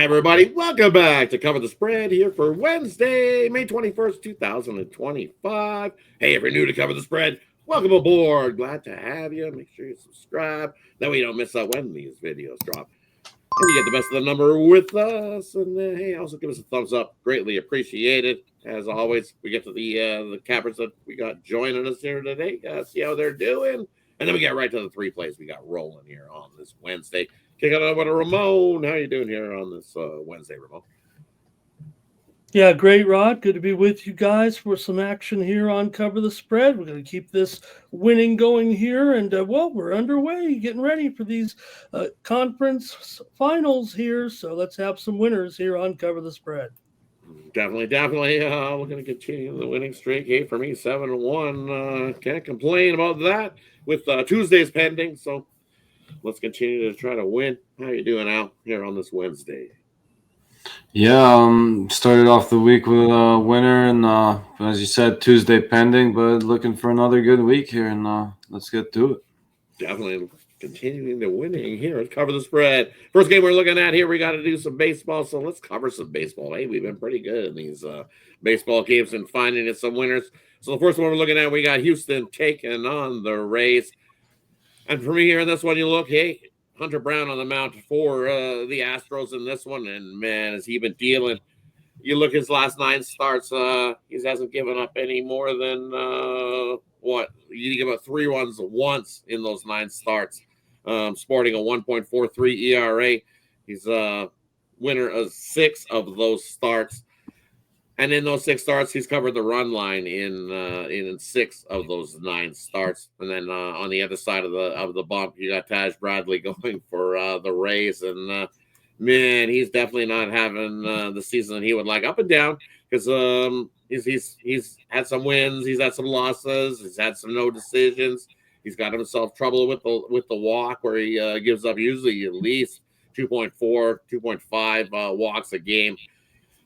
Hi, everybody. Welcome back to Cover the Spread here for Wednesday, May 21st, 2025. Hey, if you're new to Cover the Spread, welcome aboard. Glad to have you. Make sure you subscribe. That way you don't miss out when these videos drop. And you get the best of the number with us. And hey, also give us a thumbs up. Greatly appreciated. As always, we get to the cappers that we got joining us here today. See how they're doing. And then we get right to the three plays we got rolling here on this Wednesday. Kick it over to Ramon. How you doing here on this Wednesday, Ramon? Yeah, great, Rod. Good to be with you guys for some action here on Cover the Spread. We're going to keep this winning going here. And, we're underway, getting ready for these conference finals here. So let's have some winners here on Cover the Spread. Definitely. We're going to continue the winning streak. Hey, for me, 7-1. Can't complain about that with Tuesdays pending. So let's continue to try to win. How you doing, Al, here on this Wednesday? Yeah, started off the week with a winner, and as you said, Tuesday pending, but looking for another good week here, and let's get to it. Definitely continuing the winning here. Let's cover the spread. First game we're looking at here, we got to do some baseball, so let's cover some baseball. Hey, we've been pretty good in these baseball games and finding it some winners. So the first one we're looking at, we got Houston taking on the Rays. And for me here in this one, you look, hey, Hunter Brown on the mound for the Astros in this one. And, man, has he been dealing. You look his last 9 starts, he hasn't given up any more than, You give up 3 runs once in those 9 starts, sporting a 1.43 ERA. He's a winner of 6 of those starts. And in those 6 starts, he's covered the run line in 6 of those 9 starts. And then on the other side of the bump, you got Taj Bradley going for the Rays. And man, he's definitely not having the season that he would like. Up and down, because he's had some wins, he's had some losses, he's had some no decisions. He's got himself trouble with the walk, where he gives up usually at least 2.4, 2.5 walks a game.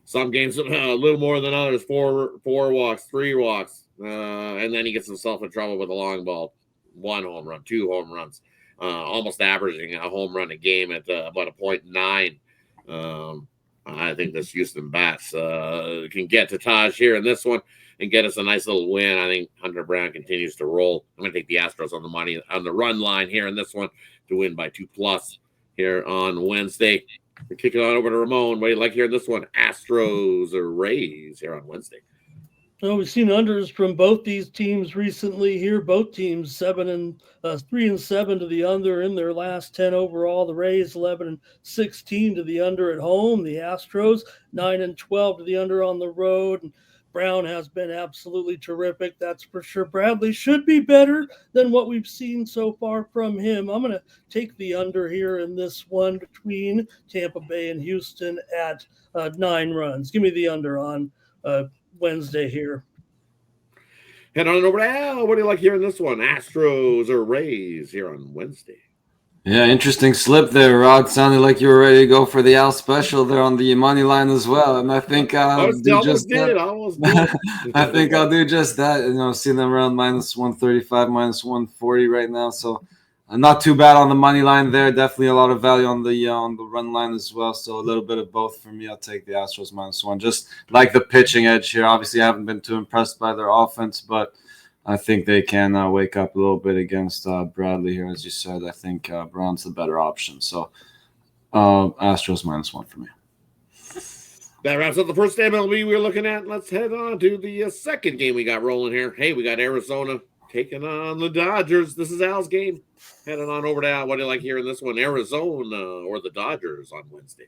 Some games a little more than others, 4 walks, 3 walks. And then he gets himself in trouble with a long ball. 1 home run, 2 home runs. Almost averaging a home run a game at about a 0.9. I think this Houston Bats can get to Taj here in this one and get us a nice little win. I think Hunter Brown continues to roll. I'm going to take the Astros on the run line here in this one to win by 2+ here on Wednesday. We're kicking on over to Ramon. What do you like here in this one? Astros or Rays here on Wednesday? Well, we've seen unders from both these teams recently here. Both teams 3-7 to the under in their last 10 overall. The Rays 11-16 to the under at home. The Astros 9-12 to the under on the road. And Brown has been absolutely terrific, that's for sure. Bradley should be better than what we've seen so far from him. I'm going to take the under here in this one between Tampa Bay and Houston at 9 runs. Give me the under on Wednesday here. Head on over to Al. What do you like here in this one? Astros or Rays here on Wednesday? Yeah, interesting slip there, Rod. Sounded like you were ready to go for the Al special there on the money line as well. And I think I'll do just that. I think I'll do just that. See them around -135, -140 right now. So not too bad on the money line there. Definitely a lot of value on the run line as well. So a little bit of both for me. I'll take the Astros -1. Just like the pitching edge here. Obviously, I haven't been too impressed by their offense, but I think they can wake up a little bit against Bradley here, as you said. I think Brown's the better option. So Astros -1 for me. That wraps up the first MLB we're looking at. Let's head on to the second game we got rolling here. Hey, we got Arizona taking on the Dodgers. This is Al's game. Heading on over to Al. What do you like here in this one? Arizona or the Dodgers on Wednesday?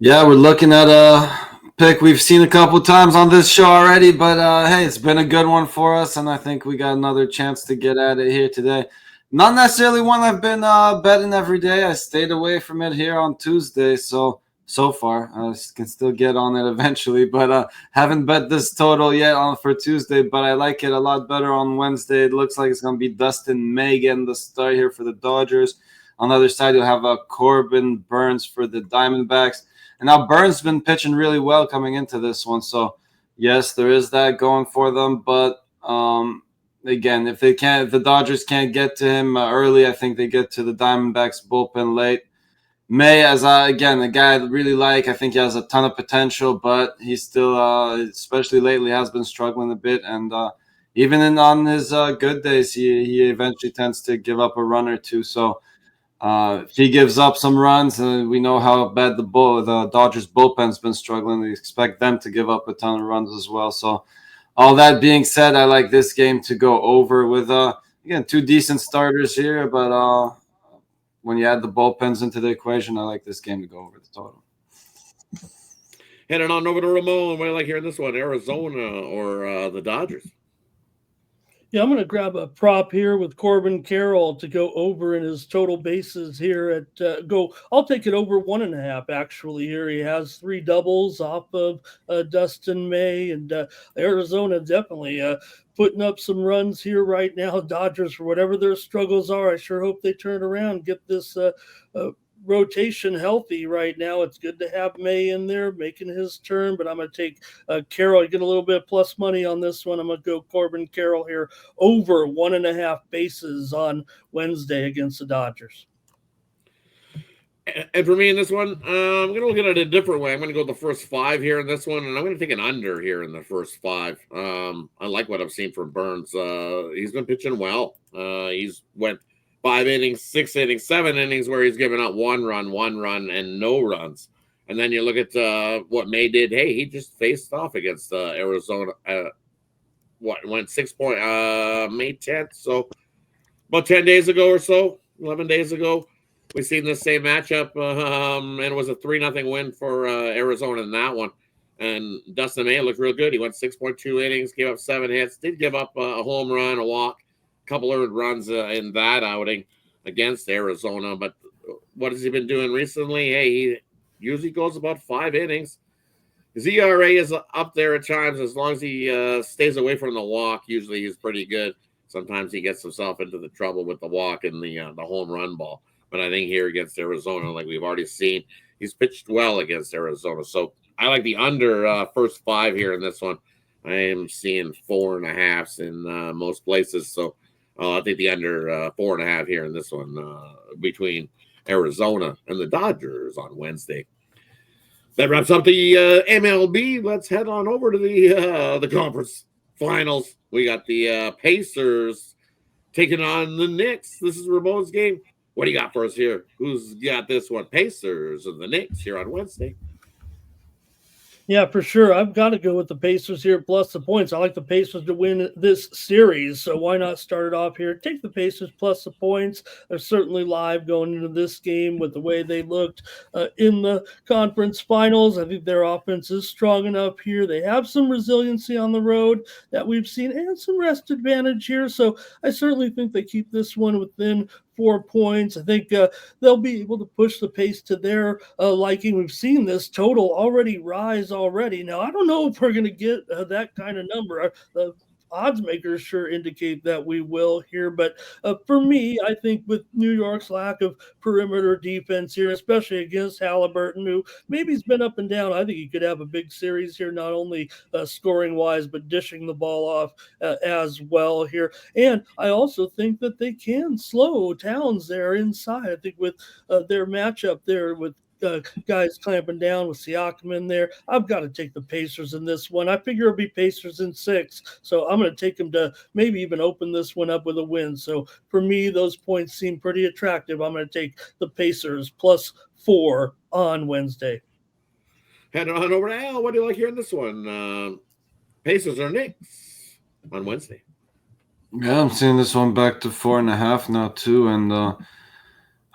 Yeah, we're looking at a pick we've seen a couple times on this show already, but hey, it's been a good one for us, and I think we got another chance to get at it here today. Not necessarily one I've been betting every day. I stayed away from it here on Tuesday, so far I can still get on it eventually, but haven't bet this total yet for Tuesday, but I like it a lot better on Wednesday. It looks like it's going to be Dustin May getting the start here for the Dodgers. On the other side, you'll have Corbin Burns for the Diamondbacks. And now Burns been pitching really well coming into this one. So, yes, there is that going for them. But, again, if the Dodgers can't get to him early, I think they get to the Diamondbacks bullpen late. May, as again, a guy I really like. I think he has a ton of potential, but he's still, especially lately, has been struggling a bit. And even on his good days, he eventually tends to give up a run or two. So if he gives up some runs, we know how bad the Dodgers bullpen's been struggling. We expect them to give up a ton of runs as well. So all that being said, I like this game to go over with again, two decent starters here, but when you add the bullpens into the equation, I like this game to go over the total. Heading on over to Ramon. What do you like hearing this one? Arizona or the Dodgers? Yeah, I'm going to grab a prop here with Corbin Carroll to go over in his total bases here at I'll take it over 1.5 actually here. He has 3 doubles off of Dustin May, and Arizona definitely putting up some runs here right now. Dodgers, for whatever their struggles are, I sure hope they turn around, get this rotation healthy right now. It's good to have May in there making his turn, but I'm going to take Carroll. You get a little bit plus money on this one. I'm going to go Corbin Carroll here over 1.5 bases on Wednesday against the Dodgers. And for me in this one, I'm going to look at it a different way. I'm going to go the first 5 here in this one, and I'm going to take an under here in the first 5. I like what I've seen from Burns. He's been pitching well. He's went 5 innings, 6 innings, 7 innings where he's given up 1 run, and no runs. And then you look at what May did. Hey, he just faced off against Arizona. Went 6 point May 10th, so about 10 days ago or so, 11 days ago. We've seen the same matchup, and it was a 3-0 win for Arizona in that one. And Dustin May looked real good. He went 6.2 innings, gave up 7 hits, did give up a home run, a walk, a couple of runs in that outing against Arizona. But what has he been doing recently? Hey, he usually goes about 5 innings. His ERA is up there at times. As long as he stays away from the walk, usually he's pretty good. Sometimes he gets himself into the trouble with the walk and the home run ball. But I think here against Arizona, like we've already seen, he's pitched well against Arizona. So I like the under first 5 here in this one. I am seeing 4.5s in most places. So I'll take the under 4.5 here in this one between Arizona and the Dodgers on Wednesday. That wraps up the MLB. Let's head on over to the conference finals. We got the Pacers taking on the Knicks. This is Ramon's game. What do you got for us here? Who's got this one? Pacers and the Knicks here on Wednesday. Yeah, for sure. I've got to go with the Pacers here plus the points. I like the Pacers to win this series, so why not start it off here? Take the Pacers plus the points. They're certainly live going into this game with the way they looked in the conference finals. I think their offense is strong enough here. They have some resiliency on the road that we've seen and some rest advantage here, so I certainly think they keep this one within 4 points. I think they'll be able to push the pace to their liking. We've seen this total already rise already. Now, I don't know if we're going to get that kind of number. The odds makers sure indicate that we will here. But for me, I think with New York's lack of perimeter defense here, especially against Halliburton, who maybe he's been up and down, I think he could have a big series here, not only scoring-wise, but dishing the ball off as well here. And I also think that they can slow Towns there inside. I think with their matchup there with guys clamping down with Siakam in there, I've got to take the Pacers in this one. I figure it'll be Pacers in 6, so I'm going to take them to maybe even open this one up with a win. So for me, those points seem pretty attractive. I'm going to take the Pacers plus 4 on Wednesday. Head on over to Al. What do you like here in this one? Pacers or Knicks on Wednesday? Yeah, I'm seeing this one back to 4.5 now too, and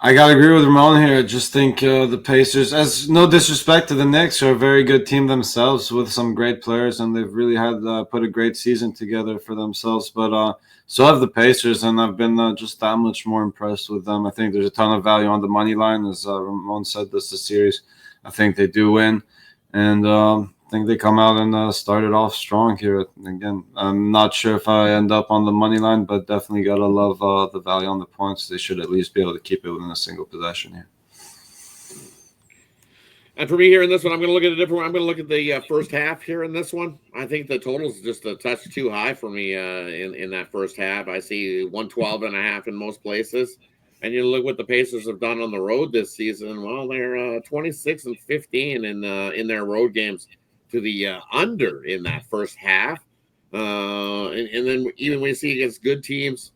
I gotta agree with Ramon here. I just think the Pacers, as no disrespect to the Knicks, are a very good team themselves with some great players, and they've really had put a great season together for themselves. But so have the Pacers, and I've been just that much more impressed with them. I think there's a ton of value on the money line, as Ramon said. This is a series. I think they do win, and I think they come out and start it off strong here. Again, I'm not sure if I end up on the money line, but definitely got to love the value on the points. They should at least be able to keep it within a single possession here. And for me here in this one, I'm going to look at a different one. I'm going to look at the first half here in this one. I think the total is just a touch too high for me in that first half. I see 112.5 in most places. And you look what the Pacers have done on the road this season. Well, they're 26-15 in their road games to the under in that first half. And then even when you see against good teams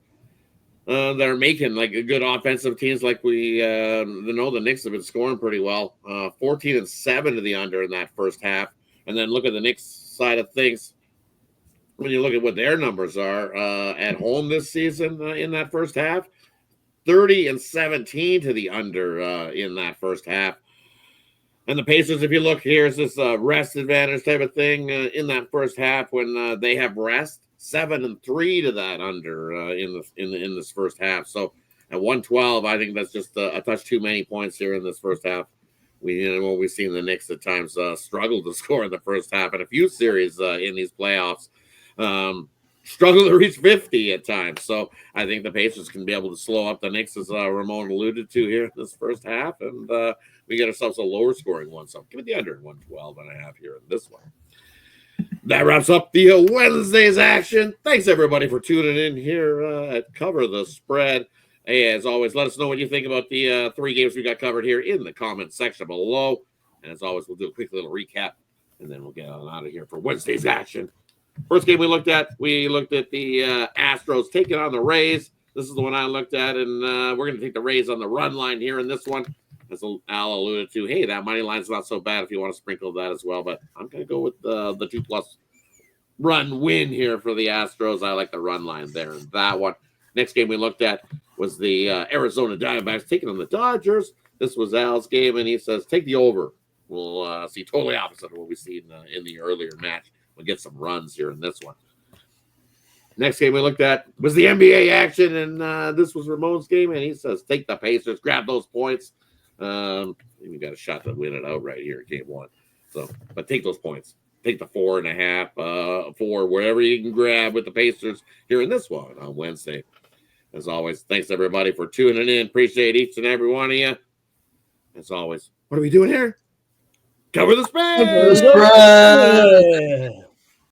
that are making like good offensive teams, like we know the Knicks have been scoring pretty well. 14-7 to the under in that first half. And then look at the Knicks side of things. When you look at what their numbers are at home this season in that first half, 30-17 to the under in that first half. And the Pacers, if you look here, is this rest advantage type of thing in that first half when they have rest, 7-3 to that under in this first half. So at 112, I think that's just a touch too many points here in this first half. We've seen the Knicks at times struggle to score in the first half in a few series in these playoffs. Struggle to reach 50 at times. So I think the Pacers can be able to slow up the Knicks, as Ramon alluded to here in this first half. And we get ourselves a lower scoring one. So give it the under 112.5 here in this one. That wraps up the Wednesday's action. Thanks, everybody, for tuning in here at Cover the Spread. Hey, as always, let us know what you think about the 3 games we got covered here in the comment section below. And as always, we'll do a quick little recap, and then we'll get on out of here for Wednesday's action. First game we looked at the Astros taking on the Rays. This is the one I looked at, and we're going to take the Rays on the run line here in this one. As Al alluded to, hey, that money line's not so bad if you want to sprinkle that as well, but I'm going to go with the 2+ run win here for the Astros. I like the run line there in that one. Next game we looked at was the Arizona Diamondbacks taking on the Dodgers. This was Al's game, and he says, take the over. We'll see totally opposite of what we see in the earlier match. We'll get some runs here in this one. Next game we looked at was the NBA action, and this was Ramon's game, and he says, take the Pacers, grab those points. We got a shot to win it out right here in game 1. So, but take those points. Take the 4.5, 4, wherever you can grab with the Pacers here in this one on Wednesday. As always, thanks everybody for tuning in. Appreciate each and every one of you. As always, what are we doing here? Cover the spread. Cover the spread.